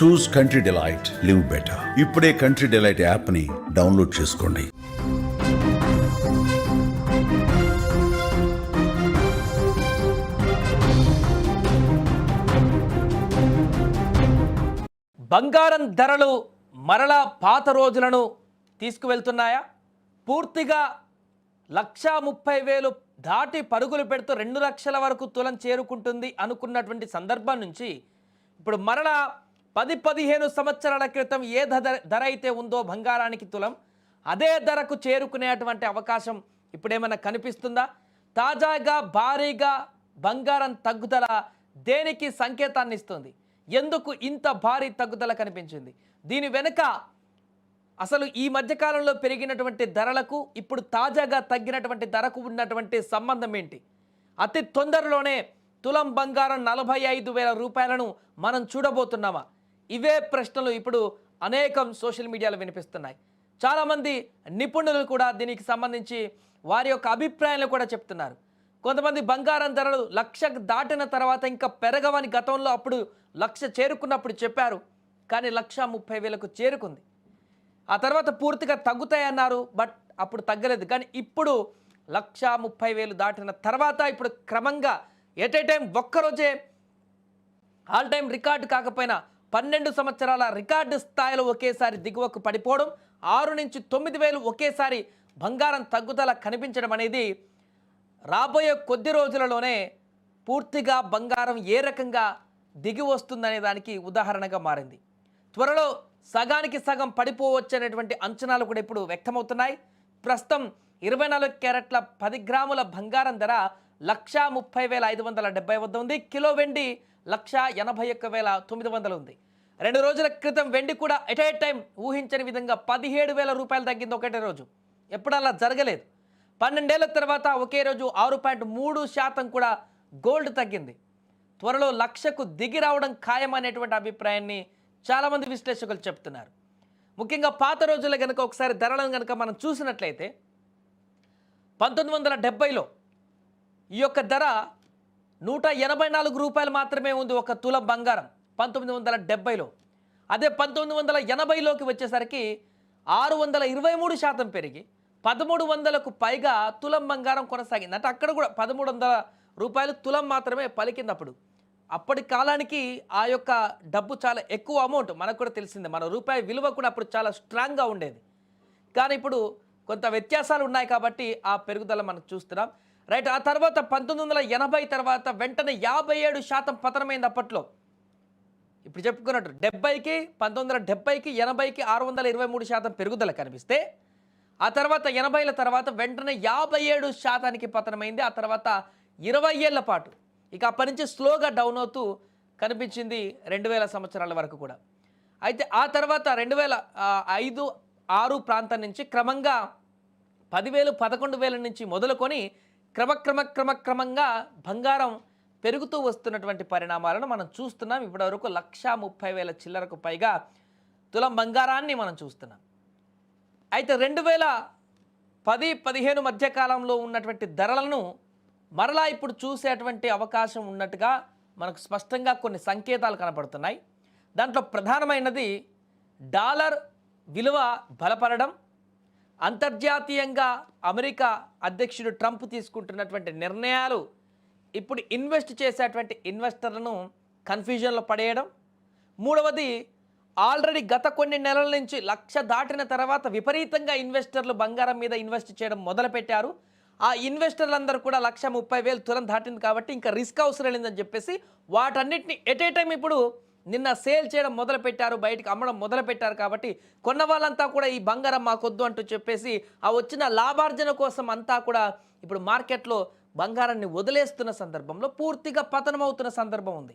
చూస్ country delight, live better. ఇప్పుడే country delight యాప్ని download చేసుకోండి. బంగారం ధరలు మరలా పాత రోజులను తీసుకువెళ్తున్నాయా? పూర్తిగా 1,30,000 దాటి పరుగులు పెడుతూ 2 లక్షల వరకు తులం చేరుకుంటుంది అనుకున్నటువంటి సందర్భం నుంచి ఇప్పుడు మరలా 10-15 సంవత్సరాల క్రితం ఏ ధర అయితే ఉందో బంగారానికి తులం, అదే ధరకు చేరుకునేటువంటి అవకాశం ఇప్పుడేమైనా కనిపిస్తుందా? తాజాగా భారీగా బంగారం తగ్గుదల దేనికి సంకేతాన్ని ఇస్తుంది? ఎందుకు ఇంత భారీ తగ్గుదల కనిపించింది? దీని వెనుక అసలు ఈ మధ్యకాలంలో పెరిగినటువంటి ధరలకు ఇప్పుడు తాజాగా తగ్గినటువంటి ధరకు ఉన్నటువంటి సంబంధం ఏంటి? అతి తొందరలోనే తులం బంగారం 45,000 రూపాయలను మనం చూడబోతున్నామా? ఇవే ప్రశ్నలు ఇప్పుడు అనేకం సోషల్ మీడియాలో వినిపిస్తున్నాయి. చాలామంది నిపుణులు కూడా దీనికి సంబంధించి వారి యొక్క అభిప్రాయాలు కూడా చెప్తున్నారు. కొంతమంది బంగారం ధరలు 1,00,000 దాటిన తర్వాత ఇంకా పెరగవని గతంలో అప్పుడు 1,00,000 చేరుకున్నప్పుడు చెప్పారు. కానీ 1,30,000కు చేరుకుంది. ఆ తర్వాత పూర్తిగా తగ్గుతాయన్నారు, బట్ అప్పుడు తగ్గలేదు. కానీ ఇప్పుడు 1,30,000 దాటిన తర్వాత ఇప్పుడు క్రమంగా ఎట్ ఏ టైం ఒక్కరోజే ఆల్ టైం రికార్డు కాకపోయినా 12 సంవత్సరాల రికార్డు స్థాయిలో ఒకేసారి దిగువకు పడిపోవడం, 6 నుంచి 9,000 ఒకేసారి బంగారం తగ్గుదల కనిపించడం అనేది రాబోయే కొద్ది రోజులలోనే పూర్తిగా బంగారం ఏ రకంగా దిగి వస్తుందనే దానికి ఉదాహరణగా మారింది. త్వరలో సగానికి సగం పడిపోవచ్చు అనేటువంటి అంచనాలు కూడా ఇప్పుడు వ్యక్తమవుతున్నాయి. ప్రస్తుతం 24 క్యారెట్ల 10 గ్రాముల బంగారం ధర 1,30,570 వద్ద ఉంది. కిలో వెండి 1,81,900 ఉంది. 2 రోజుల క్రితం వెండి కూడా ఎట్ ఏ టైం ఊహించని విధంగా 17,000 రూపాయలు తగ్గింది ఒకటే రోజు. ఎప్పుడు అలా జరగలేదు. 12 ఏళ్ల తర్వాత ఒకే రోజు 6.3% కూడా గోల్డ్ తగ్గింది. త్వరలో 1,00,000కు దిగి రావడం ఖాయం అనేటువంటి అభిప్రాయాన్ని చాలామంది విశ్లేషకులు చెప్తున్నారు. ముఖ్యంగా పాత రోజుల్లో కనుక ఒకసారి ధరలను కనుక మనం చూసినట్లయితే 1970లో ఈ యొక్క ధర 184 రూపాయలు మాత్రమే ఉంది ఒక తులం బంగారం 1970లో. అదే 1980లోకి వచ్చేసరికి 623% పెరిగి 1,300కు పైగా తులం బంగారం కొనసాగింది. అంటే అక్కడ కూడా 1,300 రూపాయలు తులం మాత్రమే పలికింది. అప్పటి కాలానికి ఆ యొక్క డబ్బు చాలా ఎక్కువ అమౌంట్, మనకు కూడా తెలిసిందే. మన రూపాయి విలువ కూడా అప్పుడు చాలా స్ట్రాంగ్గా ఉండేది. కానీ ఇప్పుడు కొంత వ్యత్యాసాలు ఉన్నాయి కాబట్టి ఆ పెరుగుదల మనం చూస్తున్నాం. రైట్. ఆ తర్వాత 1980 తర్వాత వెంటనే 57% పతనమైంది అప్పట్లో. ఇప్పుడు చెప్పుకున్నట్టు 70కి 1970కి 80కి 623% పెరుగుదల కనిపిస్తే ఆ తర్వాత 80ల తర్వాత వెంటనే 57%కి పతనమైంది. ఆ తర్వాత 20 ఏళ్ల పాటు ఇక అప్పటి నుంచి స్లోగా డౌన్ అవుతూ కనిపించింది 2000 సంవత్సరాల వరకు కూడా. అయితే ఆ తర్వాత 2005-6 ప్రాంతం నుంచి క్రమంగా 10,000 11,000 నుంచి మొదలుకొని క్రమంగా బంగారం పెరుగుతూ వస్తున్నటువంటి పరిణామాలను మనం చూస్తున్నాం. ఇప్పటివరకు 1,30,000 చిల్లరకు పైగా తులం బంగారాన్ని మనం చూస్తున్నాం. అయితే 2010-15 మధ్యకాలంలో ఉన్నటువంటి ధరలను మరలా ఇప్పుడు చూసేటువంటి అవకాశం ఉన్నట్టుగా మనకు స్పష్టంగా కొన్ని సంకేతాలు కనపడుతున్నాయి. దాంట్లో ప్రధానమైనది డాలర్ విలువ బలపడడం, అంతర్జాతీయంగా అమెరికా అధ్యక్షుడు ట్రంప్ తీసుకుంటున్నటువంటి నిర్ణయాలు ఇప్పుడు ఇన్వెస్ట్ చేసేటువంటి ఇన్వెస్టర్లను కన్ఫ్యూజన్లో పడేయడం, మూడవది ఆల్రెడీ గత కొన్ని నెలల నుంచి 1,00,000 దాటిన తర్వాత విపరీతంగా ఇన్వెస్టర్లు బంగారం మీద ఇన్వెస్ట్ చేయడం మొదలుపెట్టారు. ఆ ఇన్వెస్టర్లందరూ కూడా 1,30,000 తులం దాటింది కాబట్టి ఇంకా రిస్క్ అవసరం లేదని చెప్పేసి వాటన్నిటిని ఎట్ ఏ టైం ఇప్పుడు నిన్న సేల్ చేయడం మొదలుపెట్టారు, బయటికి అమ్మడం మొదలుపెట్టారు. కాబట్టి కొన్న వాళ్ళంతా కూడా ఈ బంగారం మాకొద్దు అంటూ చెప్పేసి ఆ వచ్చిన లాభార్జన కోసం అంతా కూడా ఇప్పుడు మార్కెట్లో బంగారాన్ని వదిలేస్తున్న సందర్భంలో పూర్తిగా పతనమవుతున్న సందర్భం ఉంది.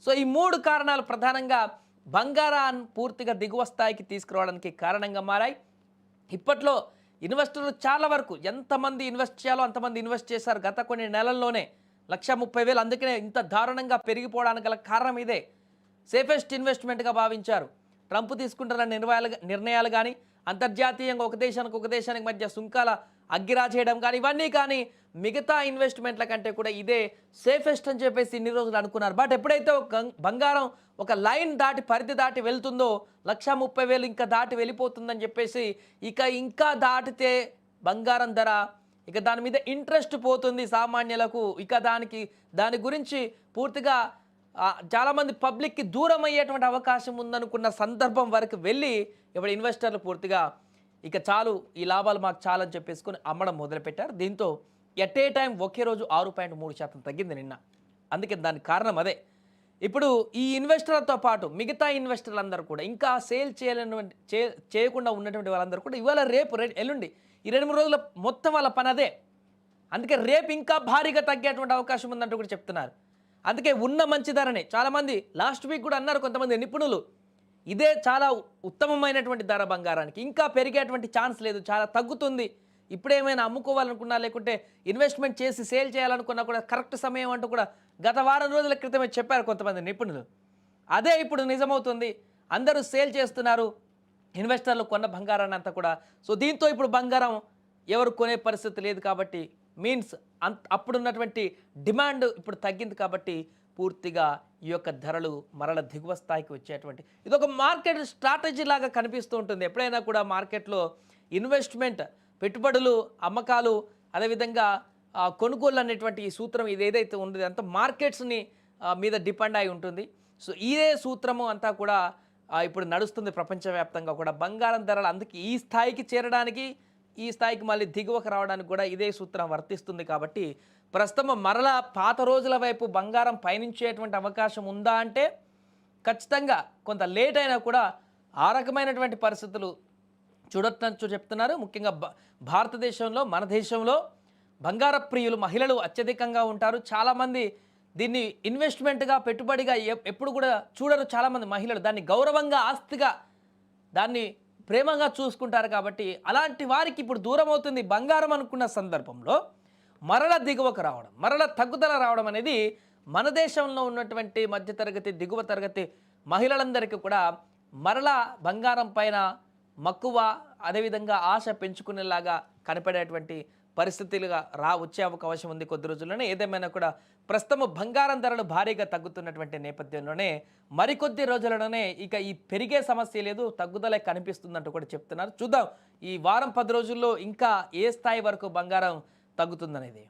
సో ఈ 3 కారణాలు ప్రధానంగా బంగారాన్ని పూర్తిగా దిగువ స్థాయికి తీసుకురావడానికి కారణంగా మారాయి. ఇప్పట్లో ఇన్వెస్టర్లు చాలా వరకు ఎంతమంది ఇన్వెస్ట్ చేయాలో అంతమంది ఇన్వెస్ట్ చేశారు గత కొన్ని నెలల్లోనే 1,30,000. అందుకనే ఇంత దారుణంగా పెరిగిపోవడానికి గల కారణం ఇదే. సేఫెస్ట్ ఇన్వెస్ట్మెంట్గా భావించారు. ట్రంప్ తీసుకుంటున్న నిర్ణయాలు కానీ, అంతర్జాతీయంగా ఒక దేశానికి మధ్య సుంకాల అగ్గిరా చేయడం కానీ, ఇవన్నీ కానీ మిగతా ఇన్వెస్ట్మెంట్ల కంటే కూడా ఇదే సేఫెస్ట్ అని చెప్పేసి ఇన్ని రోజులు అనుకున్నారు. బట్ ఎప్పుడైతే బంగారం ఒక లైన్ దాటి పరిధి దాటి వెళ్తుందో 1,30,000 ఇంకా దాటి వెళ్ళిపోతుందని చెప్పేసి ఇంకా దాటితే బంగారం ధర ఇక దాని మీద ఇంట్రెస్ట్ పోతుంది సామాన్యులకు. ఇక దాని గురించి పూర్తిగా చాలామంది పబ్లిక్కి దూరం అయ్యేటువంటి అవకాశం ఉందనుకున్న సందర్భం వరకు వెళ్ళి ఇప్పుడు ఇన్వెస్టర్లు పూర్తిగా ఇక చాలు, ఈ లాభాలు మాకు చాలని చెప్పేసుకొని అమ్మడం మొదలుపెట్టారు. దీంతో ఎట్ ఏ టైం ఒకే రోజు 6.3% తగ్గింది నిన్న. అందుకే దానికి కారణం అదే. ఇప్పుడు ఈ ఇన్వెస్టర్లతో పాటు మిగతా ఇన్వెస్టర్లందరూ కూడా ఇంకా సేల్ చేయకుండా ఉన్నటువంటి వాళ్ళందరూ కూడా ఇవాళ రేపు ఎల్లుండి ఈ 2-3 రోజుల మొత్తం వాళ్ళ పని అదే. అందుకే రేపు ఇంకా భారీగా తగ్గేటువంటి అవకాశం ఉందంటూ కూడా చెప్తున్నారు. అందుకే ఉన్న మంచి ధరనే చాలామంది లాస్ట్ వీక్ కూడా అన్నారు కొంతమంది నిపుణులు, ఇదే చాలా ఉత్తమమైనటువంటి ధర బంగారానికి, ఇంకా పెరిగేటువంటి ఛాన్స్ లేదు, చాలా తగ్గుతుంది, ఇప్పుడేమైనా అమ్ముకోవాలనుకున్నా లేకుంటే ఇన్వెస్ట్మెంట్ చేసి సేల్ చేయాలనుకున్నా కూడా కరెక్ట్ సమయం అంటూ కూడా గత వారం రోజుల క్రితమే చెప్పారు కొంతమంది నిపుణులు. అదే ఇప్పుడు నిజమవుతుంది. అందరూ సేల్ చేస్తున్నారు, ఇన్వెస్టర్లు కొన్న బంగారాన్ని అంతా కూడా. సో దీంతో ఇప్పుడు బంగారం ఎవరు కొనే పరిస్థితి లేదు కాబట్టి మీన్స్ అప్పుడున్నటువంటి డిమాండ్ ఇప్పుడు తగ్గింది కాబట్టి పూర్తిగా ఈ యొక్క ధరలు మరల దిగువ స్థాయికి వచ్చేటువంటి ఇదొక మార్కెట్ స్ట్రాటజీ లాగా కనిపిస్తూ ఉంటుంది. ఎప్పుడైనా కూడా మార్కెట్లో ఇన్వెస్ట్మెంట్, పెట్టుబడులు, అమ్మకాలు, అదేవిధంగా కొనుగోలు అనేటువంటి ఈ సూత్రం ఇది ఏదైతే ఉండదో అంతా మార్కెట్స్ని మీద డిపెండ్ అయి ఉంటుంది. సో ఇదే సూత్రము అంతా కూడా ఇప్పుడు నడుస్తుంది ప్రపంచవ్యాప్తంగా కూడా. బంగారం ధరలు అందుకే ఈ స్థాయికి చేరడానికి, ఈ స్థాయికి మళ్ళీ దిగువకు రావడానికి కూడా ఇదే సూత్రం వర్తిస్తుంది. కాబట్టి ప్రస్తుతం మరలా పాత రోజుల వైపు బంగారం పయనించేటువంటి అవకాశం ఉందా అంటే ఖచ్చితంగా కొంత లేట్ అయినా కూడా ఆ రకమైనటువంటి పరిస్థితులు చూడొచ్చు చెప్తున్నారు. ముఖ్యంగా భారతదేశంలో, మన దేశంలో బంగార ప్రియులు మహిళలు అత్యధికంగా ఉంటారు. చాలామంది దీన్ని ఇన్వెస్ట్మెంట్గా, పెట్టుబడిగా ఎప్పుడు కూడా చూడరు. చాలామంది మహిళలు దాన్ని గౌరవంగా, ఆస్తిగా, దాన్ని ప్రేమగా చూసుకుంటారు. కాబట్టి అలాంటి వారికి ఇప్పుడు దూరం అవుతుంది బంగారం అనుకున్న సందర్భంలో మరల దిగువకు రావడం, మరల తగ్గుదల రావడం అనేది మన దేశంలో ఉన్నటువంటి మధ్యతరగతి, దిగువ తరగతి మహిళలందరికీ కూడా మరలా బంగారం పైన మక్కువ, అదేవిధంగా ఆశ పెంచుకునేలాగా కనపడేటువంటి పరిస్థితులుగా వచ్చే అవకాశం ఉంది కొద్ది రోజుల్లోనే. ఏదేమైనా కూడా ప్రస్తుతం బంగారం ధరలు భారీగా తగ్గుతున్నటువంటి నేపథ్యంలోనే మరికొద్ది రోజులలోనే ఇక ఈ పెరిగే సమస్య లేదు, తగ్గుదలే కనిపిస్తుందంటూ కూడా చెప్తున్నారు. చూద్దాం ఈ వారం 10 రోజుల్లో ఇంకా ఏ స్థాయి వరకు బంగారం తగ్గుతుందనేది.